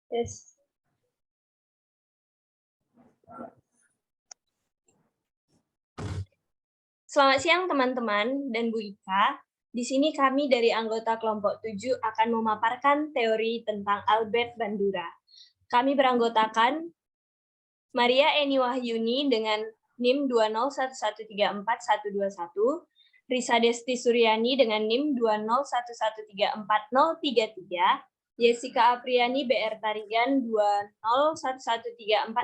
Yes. Selamat siang teman-teman dan Bu Ika. Di sini kami dari anggota kelompok 7 akan memaparkan teori tentang Albert Bandura. Kami beranggotakan Maria Eni Wahyuni dengan NIM 201134121, Risa Desti Suryani dengan NIM 201134033, Jessica Apriani BR Tarigan 201134175,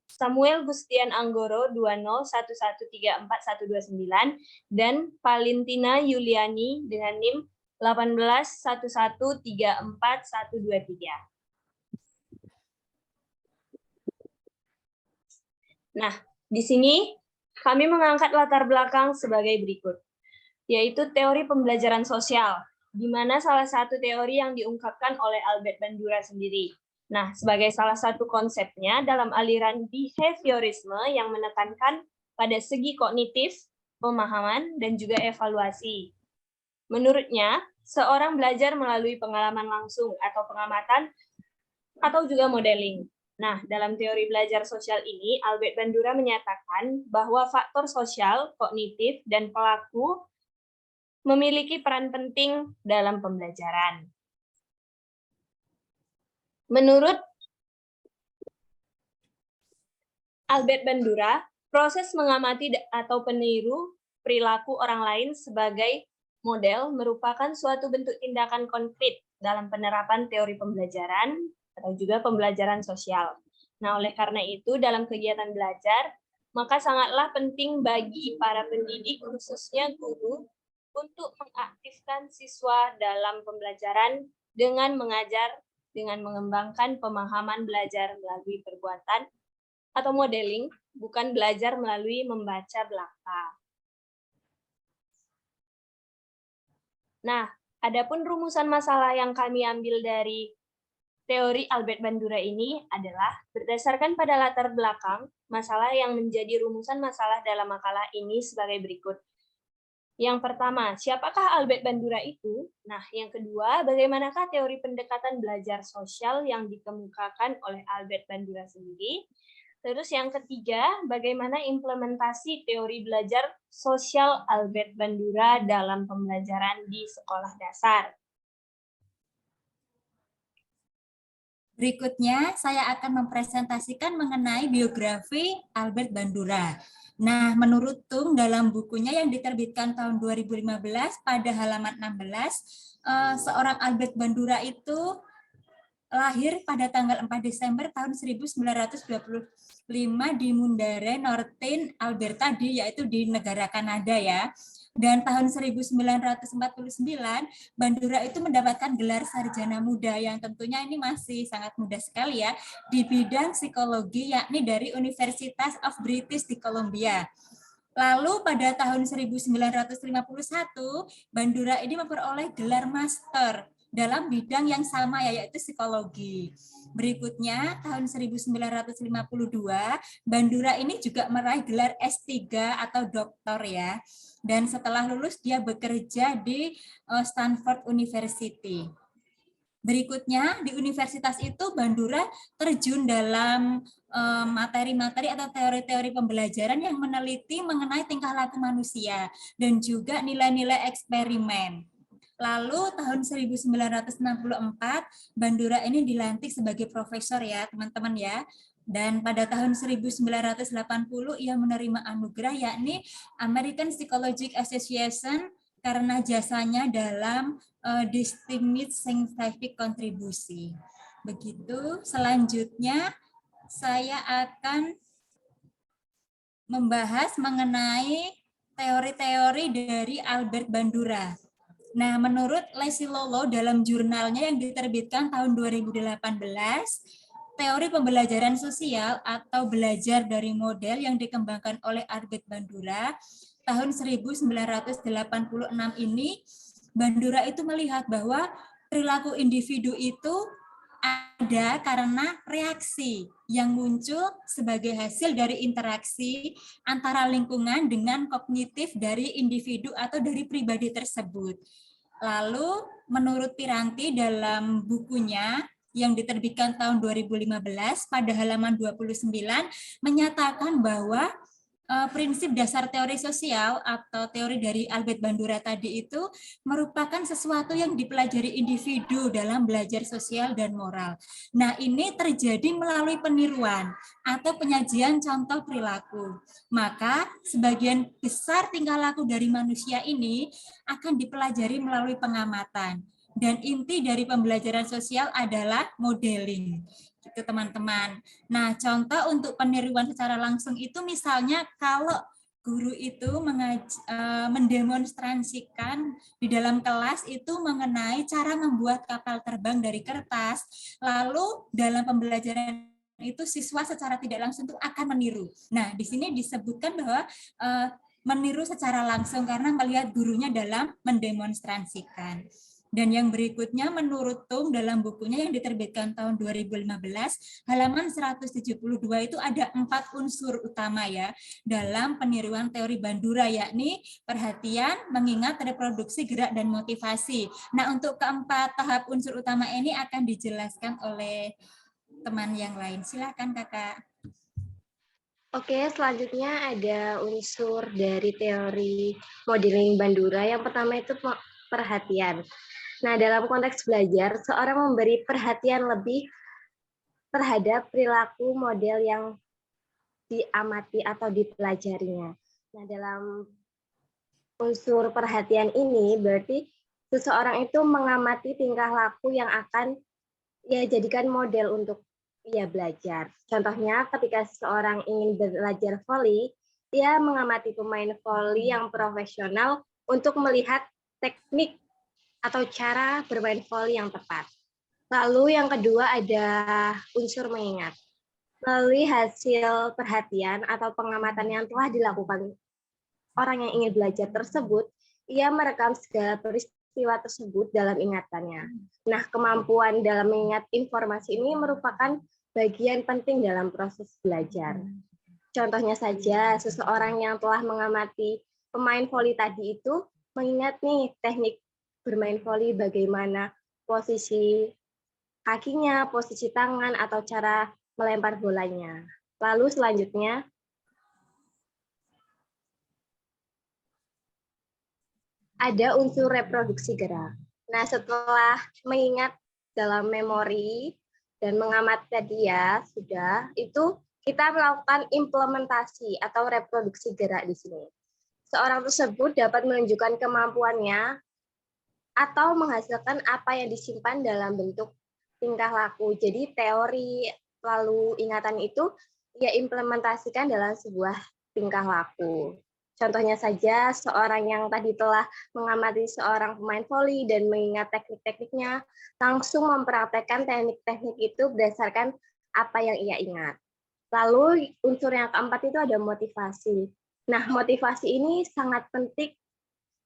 Samuel Gustian Anggoro 201134129, dan Valentina Yuliani dengan NIM 1811344123. Nah, di sini kami mengangkat latar belakang sebagai berikut, yaitu teori pembelajaran sosial, di mana salah satu teori yang diungkapkan oleh Albert Bandura sendiri. Nah, sebagai salah satu konsepnya dalam aliran behaviorisme yang menekankan pada segi kognitif, pemahaman, dan juga evaluasi. Menurutnya, seorang belajar melalui pengalaman langsung atau pengamatan atau juga modeling. Nah, dalam teori belajar sosial ini, Albert Bandura menyatakan bahwa faktor sosial, kognitif, dan pelaku memiliki peran penting dalam pembelajaran. Menurut Albert Bandura, proses mengamati atau peniru perilaku orang lain sebagai model merupakan suatu bentuk tindakan konkret dalam penerapan teori pembelajaran atau juga pembelajaran sosial. Nah, oleh karena itu, dalam kegiatan belajar, maka sangatlah penting bagi para pendidik, khususnya guru, untuk mengaktifkan siswa dalam pembelajaran dengan mengajar, dengan mengembangkan pemahaman belajar melalui perbuatan atau modeling, bukan belajar melalui membaca belaka. Nah, adapun rumusan masalah yang kami ambil dari teori Albert Bandura ini adalah berdasarkan pada latar belakang masalah yang menjadi rumusan masalah dalam makalah ini sebagai berikut. Yang pertama, siapakah Albert Bandura itu? Nah, yang kedua, bagaimanakah teori pendekatan belajar sosial yang dikemukakan oleh Albert Bandura sendiri? Terus yang ketiga, bagaimana implementasi teori belajar sosial Albert Bandura dalam pembelajaran di sekolah dasar? Berikutnya, saya akan mempresentasikan mengenai biografi Albert Bandura. Nah, menurut Tung dalam bukunya yang diterbitkan tahun 2015 pada halaman 16, seorang Albert Bandura itu lahir pada tanggal 4 Desember tahun 1925 di Mundare, Northern Alberta, yaitu di negara Kanada ya. Dan tahun 1949, Bandura itu mendapatkan gelar sarjana muda yang tentunya ini masih sangat muda sekali ya, di bidang psikologi yakni dari Universitas of British di Columbia. Lalu pada tahun 1951, Bandura ini memperoleh gelar master dalam bidang yang sama yaitu psikologi. Berikutnya tahun 1952, Bandura ini juga meraih gelar S3 atau doktor ya. Dan setelah lulus dia bekerja di Stanford University. Berikutnya di universitas itu Bandura terjun dalam materi-materi atau teori-teori pembelajaran yang meneliti mengenai tingkah laku manusia dan juga nilai-nilai eksperimen. Lalu tahun 1964 Bandura ini dilantik sebagai profesor ya teman-teman ya. Dan pada tahun 1980 ia menerima anugerah yakni American Psychological Association karena jasanya dalam distinguished scientific contribution. Begitu, selanjutnya saya akan membahas mengenai teori-teori dari Albert Bandura. Nah, menurut Leslie Lolo dalam jurnalnya yang diterbitkan tahun 2018, teori pembelajaran sosial atau belajar dari model yang dikembangkan oleh Albert Bandura tahun 1986 ini, Bandura itu melihat bahwa perilaku individu itu ada karena reaksi yang muncul sebagai hasil dari interaksi antara lingkungan dengan kognitif dari individu atau dari pribadi tersebut. Lalu menurut Piranti dalam bukunya yang diterbitkan tahun 2015 pada halaman 29 menyatakan bahwa prinsip dasar teori sosial atau teori dari Albert Bandura tadi itu merupakan sesuatu yang dipelajari individu dalam belajar sosial dan moral. Nah, ini terjadi melalui peniruan atau penyajian contoh perilaku. Maka, sebagian besar tingkah laku dari manusia ini akan dipelajari melalui pengamatan. Dan inti dari pembelajaran sosial adalah modeling, gitu teman-teman. Nah, contoh untuk peniruan secara langsung itu misalnya kalau guru itu mendemonstrasikan di dalam kelas itu mengenai cara membuat kapal terbang dari kertas, lalu dalam pembelajaran itu siswa secara tidak langsung itu akan meniru. Nah, di sini disebutkan bahwa meniru secara langsung karena melihat gurunya dalam mendemonstrasikan. Dan yang berikutnya menurut Tung dalam bukunya yang diterbitkan tahun 2015, halaman 172 itu ada 4 unsur utama ya dalam peniruan teori Bandura, yakni perhatian, mengingat, reproduksi, gerak, dan motivasi. Nah, untuk keempat tahap unsur utama ini akan dijelaskan oleh teman yang lain. Silakan Kakak. Oke, selanjutnya ada unsur dari teori modeling Bandura. Yang pertama itu perhatian. Nah, dalam konteks belajar, seorang memberi perhatian lebih terhadap perilaku model yang diamati atau dipelajarinya. Nah, dalam unsur perhatian ini berarti seseorang itu mengamati tingkah laku yang akan ia jadikan model untuk ia belajar. Contohnya ketika seseorang ingin belajar voli, ia mengamati pemain voli yang profesional untuk melihat teknik atau cara bermain voli yang tepat. Lalu yang kedua ada unsur mengingat. Melalui hasil perhatian atau pengamatan yang telah dilakukan orang yang ingin belajar tersebut, ia merekam segala peristiwa tersebut dalam ingatannya. Nah, kemampuan dalam mengingat informasi ini merupakan bagian penting dalam proses belajar. Contohnya saja, seseorang yang telah mengamati pemain voli tadi itu mengingat nih teknik bermain voli, bagaimana posisi kakinya, posisi tangan, atau cara melempar bolanya. Lalu selanjutnya, ada unsur reproduksi gerak. Nah, setelah mengingat dalam memori dan mengamati tadi ya, sudah, itu kita melakukan implementasi atau reproduksi gerak di sini. Seorang tersebut dapat menunjukkan kemampuannya atau menghasilkan apa yang disimpan dalam bentuk tingkah laku. Jadi teori lalu ingatan itu ia implementasikan dalam sebuah tingkah laku. Contohnya saja, seorang yang tadi telah mengamati seorang pemain voli dan mengingat teknik-tekniknya, langsung mempraktekkan teknik-teknik itu berdasarkan apa yang ia ingat. Lalu unsur yang keempat itu ada motivasi. Nah, motivasi ini sangat penting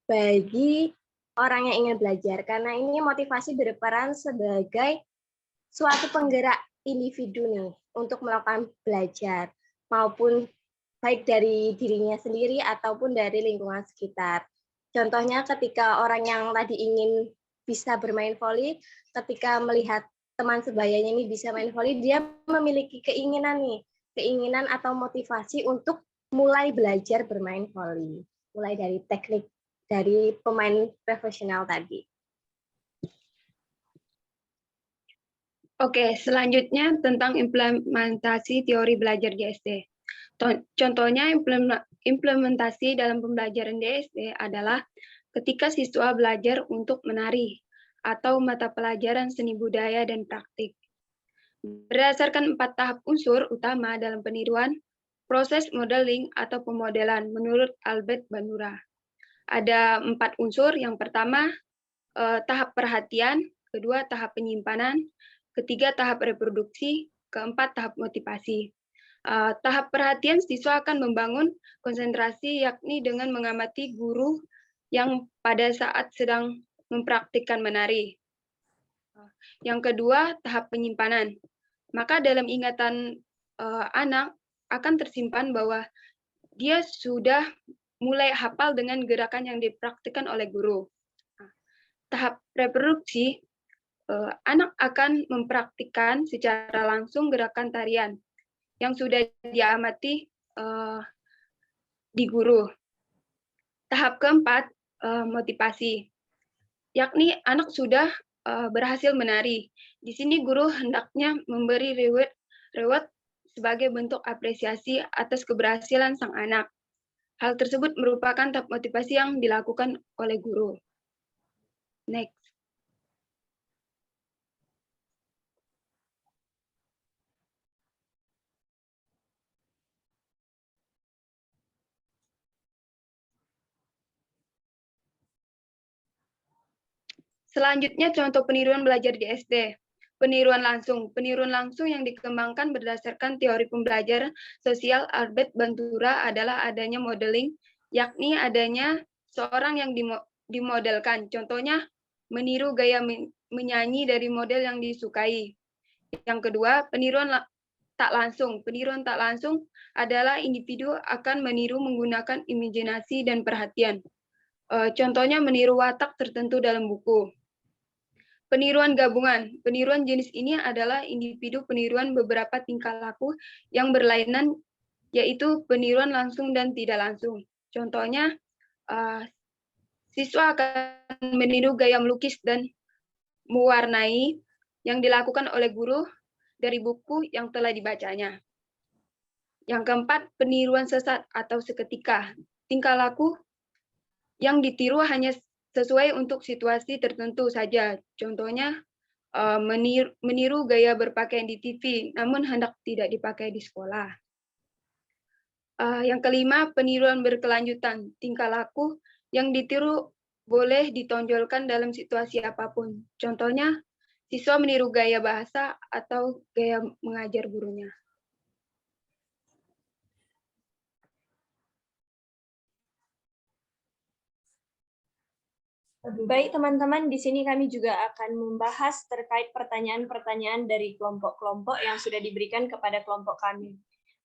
bagi orang yang ingin belajar, karena ini motivasi berperan sebagai suatu penggerak individu nih untuk melakukan belajar, maupun baik dari dirinya sendiri ataupun dari lingkungan sekitar. Contohnya ketika orang yang tadi ingin bisa bermain voli, ketika melihat teman sebayanya ini bisa main voli, dia memiliki keinginan atau motivasi untuk mulai belajar bermain voli, mulai dari teknik dari pemain profesional tadi. Oke, selanjutnya tentang implementasi teori belajar DSD. Contohnya implementasi dalam pembelajaran DSD adalah ketika siswa belajar untuk menari atau mata pelajaran seni budaya dan praktik. Berdasarkan 4 tahap unsur utama dalam peniruan, proses modeling atau pemodelan menurut Albert Bandura. Ada 4 unsur. Yang pertama, tahap perhatian, kedua tahap penyimpanan, ketiga tahap reproduksi, keempat tahap motivasi. Tahap perhatian siswa akan membangun konsentrasi yakni dengan mengamati guru yang pada saat sedang mempraktikkan menari. Yang kedua, tahap penyimpanan. Maka dalam ingatan anak akan tersimpan bahwa dia sudah mulai hafal dengan gerakan yang dipraktikkan oleh guru. Tahap reproduksi, anak akan mempraktikkan secara langsung gerakan tarian yang sudah diamati di guru. Tahap keempat, motivasi, yakni anak sudah berhasil menari. Di sini guru hendaknya memberi reward sebagai bentuk apresiasi atas keberhasilan sang anak. Hal tersebut merupakan tahap motivasi yang dilakukan oleh guru. Next. Selanjutnya contoh peniruan belajar di SD. Peniruan langsung yang dikembangkan berdasarkan teori pembelajaran sosial Albert Bandura adalah adanya modeling, yakni adanya seorang yang dimodelkan. Contohnya, meniru gaya menyanyi dari model yang disukai. Yang kedua, peniruan tak langsung. Peniruan tak langsung adalah individu akan meniru menggunakan imajinasi dan perhatian. Contohnya meniru watak tertentu dalam buku. Peniruan gabungan. Peniruan jenis ini adalah individu peniruan beberapa tingkah laku yang berlainan, yaitu peniruan langsung dan tidak langsung. Contohnya, siswa akan meniru gaya melukis dan mewarnai yang dilakukan oleh guru dari buku yang telah dibacanya. Yang keempat, peniruan sesat atau seketika. Tingkah laku yang ditiru hanya sesuai untuk situasi tertentu saja. Contohnya, meniru gaya berpakaian di TV, namun hendak tidak dipakai di sekolah. Yang kelima, peniruan berkelanjutan. Tingkah laku yang ditiru boleh ditonjolkan dalam situasi apapun. Contohnya, siswa meniru gaya bahasa atau gaya mengajar gurunya. Baik teman-teman, di sini kami juga akan membahas terkait pertanyaan-pertanyaan dari kelompok-kelompok yang sudah diberikan kepada kelompok kami.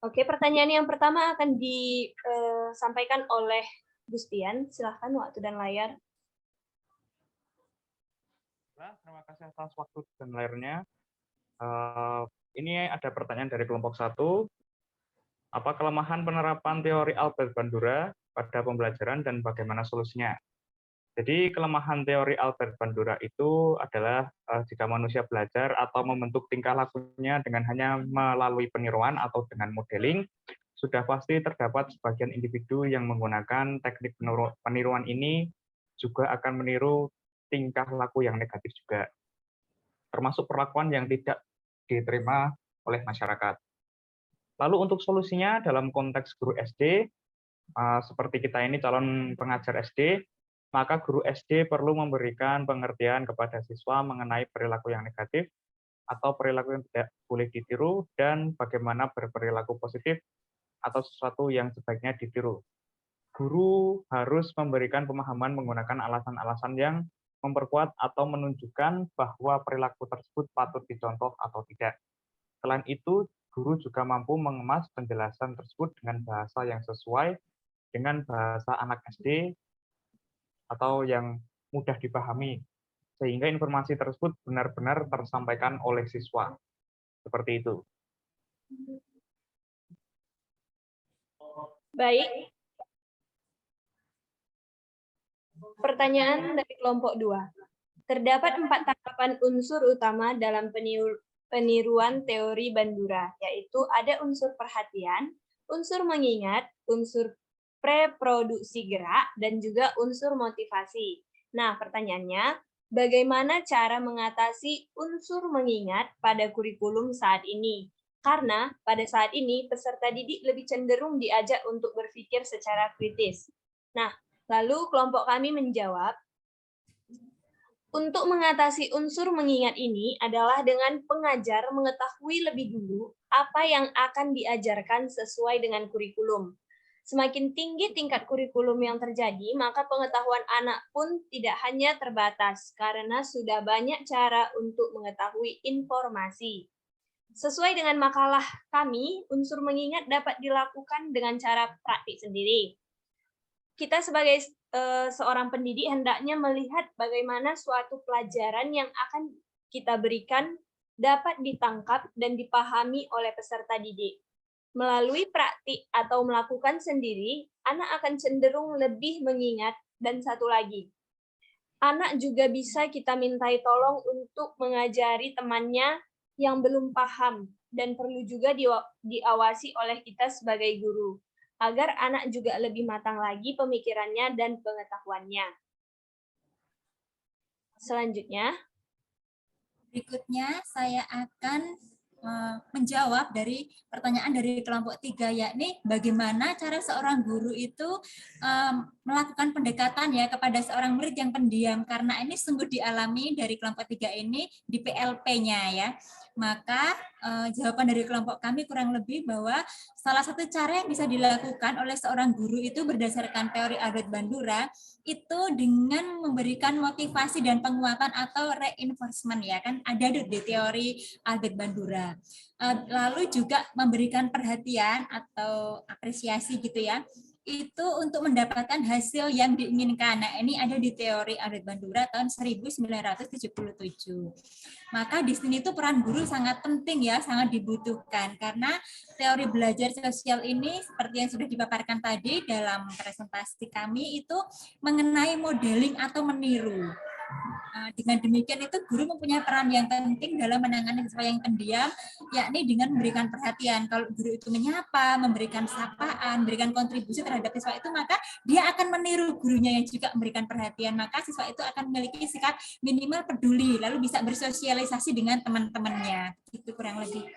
Oke, pertanyaan yang pertama akan disampaikan oleh Gustian. Silahkan waktu dan layar. Terima kasih atas waktu dan layarnya. Ini ada pertanyaan dari kelompok 1. Apa kelemahan penerapan teori Albert Bandura pada pembelajaran dan bagaimana solusinya? Jadi kelemahan teori Albert Bandura itu adalah jika manusia belajar atau membentuk tingkah lakunya dengan hanya melalui peniruan atau dengan modeling, sudah pasti terdapat sebagian individu yang menggunakan teknik peniruan ini juga akan meniru tingkah laku yang negatif juga, termasuk perlakuan yang tidak diterima oleh masyarakat. Lalu untuk solusinya dalam konteks guru SD, seperti kita ini calon pengajar SD, maka guru SD perlu memberikan pengertian kepada siswa mengenai perilaku yang negatif atau perilaku yang tidak boleh ditiru dan bagaimana berperilaku positif atau sesuatu yang sebaiknya ditiru. Guru harus memberikan pemahaman menggunakan alasan-alasan yang memperkuat atau menunjukkan bahwa perilaku tersebut patut dicontoh atau tidak. Selain itu, guru juga mampu mengemas penjelasan tersebut dengan bahasa yang sesuai dengan bahasa anak SD atau yang mudah dipahami, sehingga informasi tersebut benar-benar tersampaikan oleh siswa. Seperti itu. Baik. Pertanyaan dari kelompok 2. Terdapat 4 tangkapan unsur utama dalam peniruan teori Bandura, yaitu ada unsur perhatian, unsur mengingat, unsur preproduksi gerak, dan juga unsur motivasi. Nah, pertanyaannya, bagaimana cara mengatasi unsur mengingat pada kurikulum saat ini? Karena pada saat ini peserta didik lebih cenderung diajak untuk berpikir secara kritis. Nah, lalu kelompok kami menjawab, untuk mengatasi unsur mengingat ini adalah dengan pengajar mengetahui lebih dulu apa yang akan diajarkan sesuai dengan kurikulum. Semakin tinggi tingkat kurikulum yang terjadi, maka pengetahuan anak pun tidak hanya terbatas, karena sudah banyak cara untuk mengetahui informasi. Sesuai dengan makalah kami, unsur mengingat dapat dilakukan dengan cara praktik sendiri. Kita sebagai seorang pendidik hendaknya melihat bagaimana suatu pelajaran yang akan kita berikan dapat ditangkap dan dipahami oleh peserta didik. Melalui praktik atau melakukan sendiri, anak akan cenderung lebih mengingat. Dan satu lagi, anak juga bisa kita mintai tolong untuk mengajari temannya yang belum paham dan perlu juga diawasi oleh kita sebagai guru, agar anak juga lebih matang lagi pemikirannya dan pengetahuannya. Selanjutnya, berikutnya saya akan menjawab dari pertanyaan dari kelompok 3, yakni bagaimana cara seorang guru itu melakukan pendekatan ya kepada seorang murid yang pendiam, karena ini sungguh dialami dari kelompok 3 ini di PLP-nya ya. Maka jawaban dari kelompok kami kurang lebih bahwa salah satu cara yang bisa dilakukan oleh seorang guru itu berdasarkan teori Albert Bandura itu dengan memberikan motivasi dan penguatan atau reinforcement ya, kan ada di teori Albert Bandura. Lalu juga memberikan perhatian atau apresiasi gitu ya, itu untuk mendapatkan hasil yang diinginkan. Nah, ini ada di teori Albert Bandura tahun 1977. Maka di sini tuh peran guru sangat penting ya, sangat dibutuhkan, karena teori belajar sosial ini seperti yang sudah dipaparkan tadi dalam presentasi kami itu mengenai modeling atau meniru. Dengan demikian itu guru mempunyai peran yang penting dalam menangani siswa yang pendiam, yakni dengan memberikan perhatian. Kalau guru itu menyapa, memberikan sapaan, memberikan kontribusi terhadap siswa itu, maka dia akan meniru gurunya yang juga memberikan perhatian. Maka siswa itu akan memiliki sikap minimal peduli, lalu bisa bersosialisasi dengan teman-temannya. Itu kurang lebih.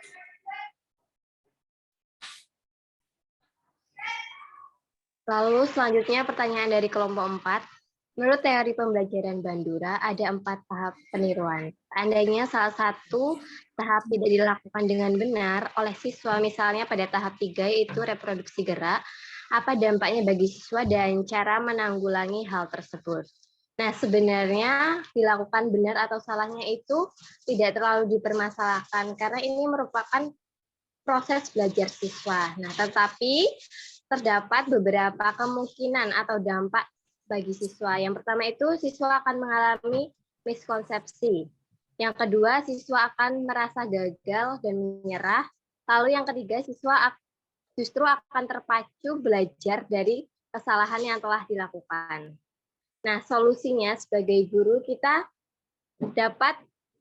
Lalu selanjutnya pertanyaan dari kelompok 4. Menurut teori pembelajaran Bandura, ada 4 tahap peniruan. Seandainya salah satu tahap tidak dilakukan dengan benar oleh siswa, misalnya pada tahap 3 yaitu reproduksi gerak, apa dampaknya bagi siswa dan cara menanggulangi hal tersebut? Nah, sebenarnya dilakukan benar atau salahnya itu tidak terlalu dipermasalahkan, karena ini merupakan proses belajar siswa. Nah, tetapi terdapat beberapa kemungkinan atau dampak bagi siswa. Yang pertama itu siswa akan mengalami miskonsepsi. Yang kedua, siswa akan merasa gagal dan menyerah. Lalu yang ketiga, siswa justru akan terpacu belajar dari kesalahan yang telah dilakukan. Nah, solusinya sebagai guru kita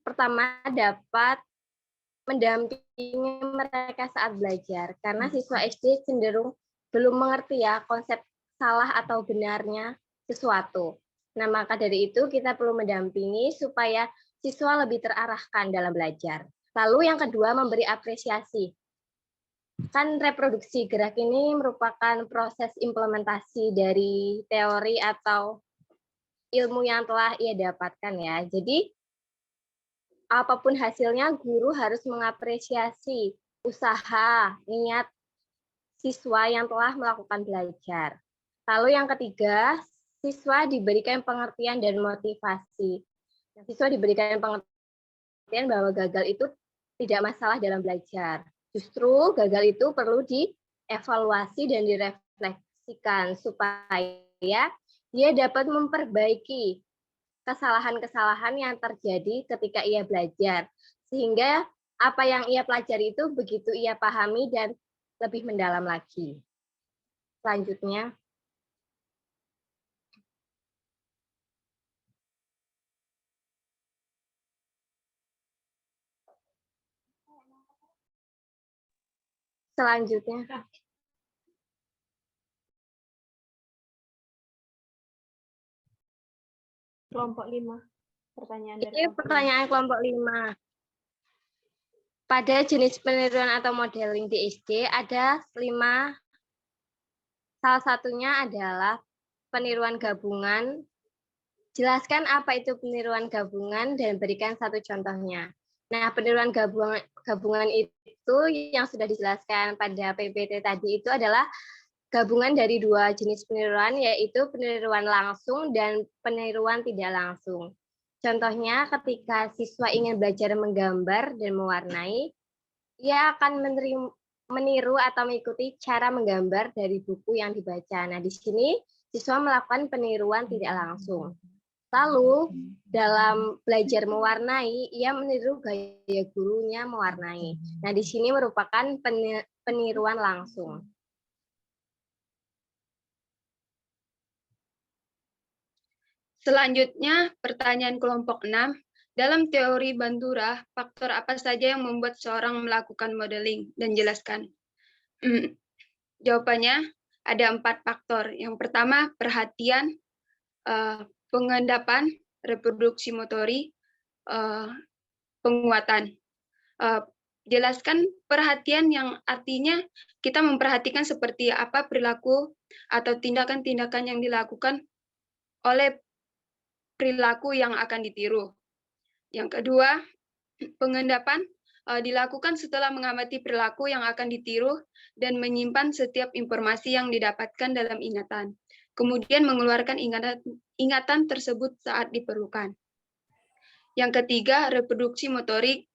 pertama dapat mendampingi mereka saat belajar, karena siswa SD cenderung belum mengerti ya konsep salah atau benarnya sesuatu. Nah, maka dari itu kita perlu mendampingi supaya siswa lebih terarahkan dalam belajar. Lalu yang kedua, memberi apresiasi. Kan reproduksi gerak ini merupakan proses implementasi dari teori atau ilmu yang telah ia dapatkan ya. Jadi apapun hasilnya, guru harus mengapresiasi usaha, niat siswa yang telah melakukan belajar. Lalu yang ketiga, siswa diberikan pengertian dan motivasi. Siswa diberikan pengertian bahwa gagal itu tidak masalah dalam belajar. Justru gagal itu perlu dievaluasi dan direfleksikan supaya dia dapat memperbaiki kesalahan-kesalahan yang terjadi ketika ia belajar. Sehingga apa yang ia pelajari itu begitu ia pahami dan lebih mendalam lagi. Selanjutnya, kelompok 5. Pertanyaan dari ini pertanyaan kelompok 5. Pada jenis peniruan atau modeling di SD ada 5. Salah satunya adalah peniruan gabungan. Jelaskan apa itu peniruan gabungan dan berikan satu contohnya. Nah, peniruan gabungan itu yang sudah dijelaskan pada PPT tadi itu adalah gabungan dari 2 jenis peniruan, yaitu peniruan langsung dan peniruan tidak langsung. Contohnya, ketika siswa ingin belajar menggambar dan mewarnai, ia akan meniru atau mengikuti cara menggambar dari buku yang dibaca. Nah, di sini siswa melakukan peniruan tidak langsung. Lalu dalam belajar mewarnai, ia meniru gaya gurunya mewarnai. Nah, di sini merupakan peniruan langsung. Selanjutnya, pertanyaan kelompok 6. Dalam teori Bandura, faktor apa saja yang membuat seorang melakukan modeling? Dan jelaskan. Jawabannya ada 4 faktor. Yang pertama, perhatian, pengendapan, reproduksi motorik, penguatan. Jelaskan perhatian yang artinya kita memperhatikan seperti apa perilaku atau tindakan-tindakan yang dilakukan oleh perilaku yang akan ditiru. Yang kedua, pengendapan dilakukan setelah mengamati perilaku yang akan ditiru dan menyimpan setiap informasi yang didapatkan dalam ingatan. Kemudian mengeluarkan ingatan tersebut saat diperlukan. Yang ketiga, reproduksi motorik.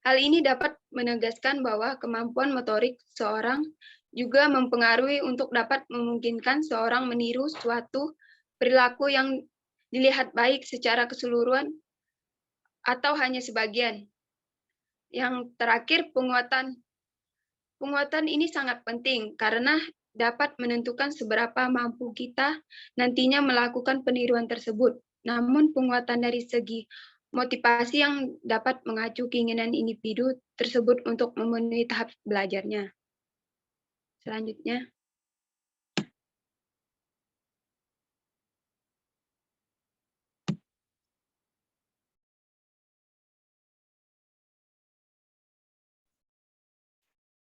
Hal ini dapat menegaskan bahwa kemampuan motorik seorang juga mempengaruhi untuk dapat memungkinkan seorang meniru suatu perilaku yang dilihat baik secara keseluruhan atau hanya sebagian. Yang terakhir, penguatan. Penguatan ini sangat penting karena dapat menentukan seberapa mampu kita nantinya melakukan peniruan tersebut. Namun penguatan dari segi motivasi yang dapat mengacu keinginan individu tersebut untuk memenuhi tahap belajarnya. Selanjutnya.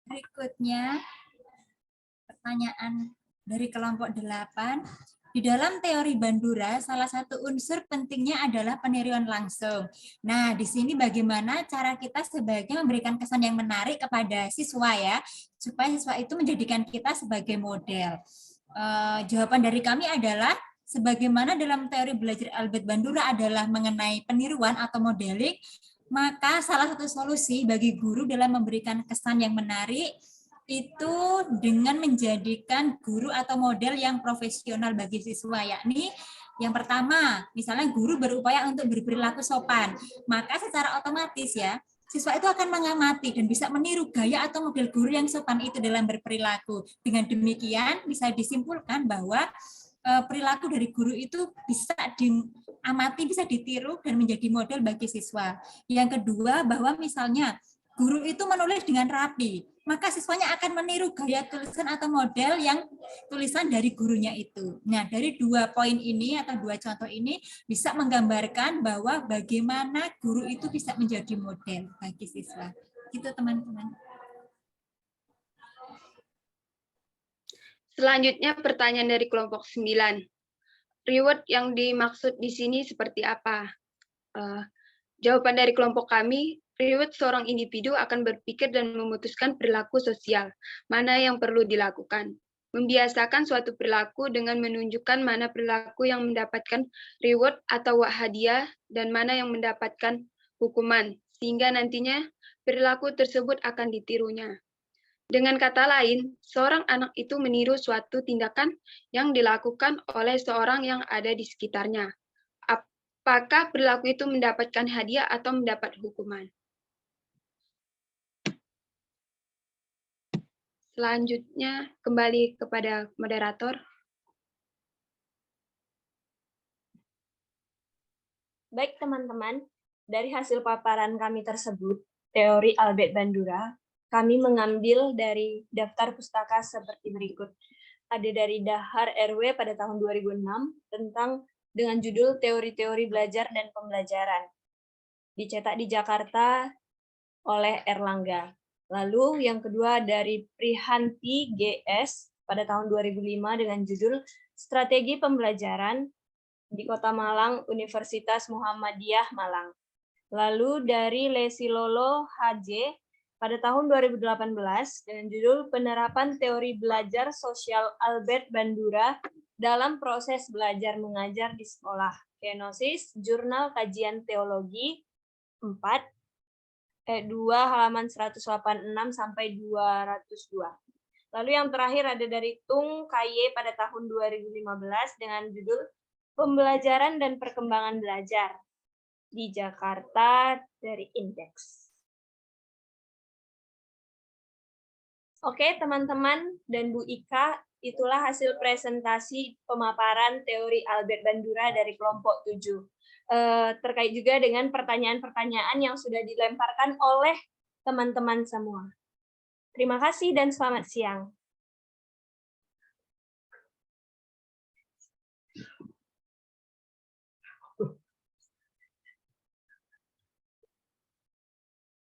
Berikutnya, pertanyaan dari kelompok 8. Di dalam teori Bandura, salah satu unsur pentingnya adalah peniruan langsung. Nah, di sini bagaimana cara kita sebaiknya memberikan kesan yang menarik kepada siswa ya, supaya siswa itu menjadikan kita sebagai model. Jawaban dari kami adalah, sebagaimana dalam teori belajar Albert Bandura adalah mengenai peniruan atau modeling, maka salah satu solusi bagi guru dalam memberikan kesan yang menarik itu dengan menjadikan guru atau model yang profesional bagi siswa, yakni yang pertama, misalnya guru berupaya untuk berperilaku sopan, maka secara otomatis ya, siswa itu akan mengamati dan bisa meniru gaya atau model guru yang sopan itu dalam berperilaku. Dengan demikian bisa disimpulkan bahwa perilaku dari guru itu bisa diamati, bisa ditiru dan menjadi model bagi siswa. Yang kedua, bahwa misalnya guru itu menulis dengan rapi, maka siswanya akan meniru gaya tulisan atau model yang tulisan dari gurunya itu. Nah, dari 2 poin ini atau 2 contoh ini bisa menggambarkan bahwa bagaimana guru itu bisa menjadi model bagi siswa. Gitu teman-teman. Selanjutnya pertanyaan dari kelompok 9. Reward yang dimaksud di sini seperti apa? Jawaban dari kelompok kami, reward seorang individu akan berpikir dan memutuskan perilaku sosial, mana yang perlu dilakukan. Membiasakan suatu perilaku dengan menunjukkan mana perilaku yang mendapatkan reward atau hadiah dan mana yang mendapatkan hukuman, sehingga nantinya perilaku tersebut akan ditirunya. Dengan kata lain, seorang anak itu meniru suatu tindakan yang dilakukan oleh seorang yang ada di sekitarnya. Apakah perilaku itu mendapatkan hadiah atau mendapat hukuman? Selanjutnya, kembali kepada moderator. Baik teman-teman, dari hasil paparan kami tersebut, teori Albert Bandura, kami mengambil dari daftar pustaka seperti berikut. Ada dari Dahar RW pada tahun 2006 tentang dengan judul Teori-teori Belajar dan Pembelajaran. Dicetak di Jakarta oleh Erlangga. Lalu yang kedua dari Prihanti GS pada tahun 2005 dengan judul Strategi Pembelajaran di Kota Malang, Universitas Muhammadiyah Malang. Lalu dari Lesilolo HJ pada tahun 2018 dengan judul Penerapan Teori Belajar Sosial Albert Bandura dalam Proses Belajar Mengajar di Sekolah. Kenosis, Jurnal Kajian Teologi 4, 2 halaman 186 sampai 202. Lalu yang terakhir ada dari Tung KY pada tahun 2015 dengan judul Pembelajaran dan Perkembangan Belajar di Jakarta dari Indeks. Oke, teman-teman dan Bu Ika, itulah hasil presentasi pemaparan teori Albert Bandura dari kelompok 7. Terkait juga dengan pertanyaan-pertanyaan yang sudah dilemparkan oleh teman-teman semua. Terima kasih dan selamat siang.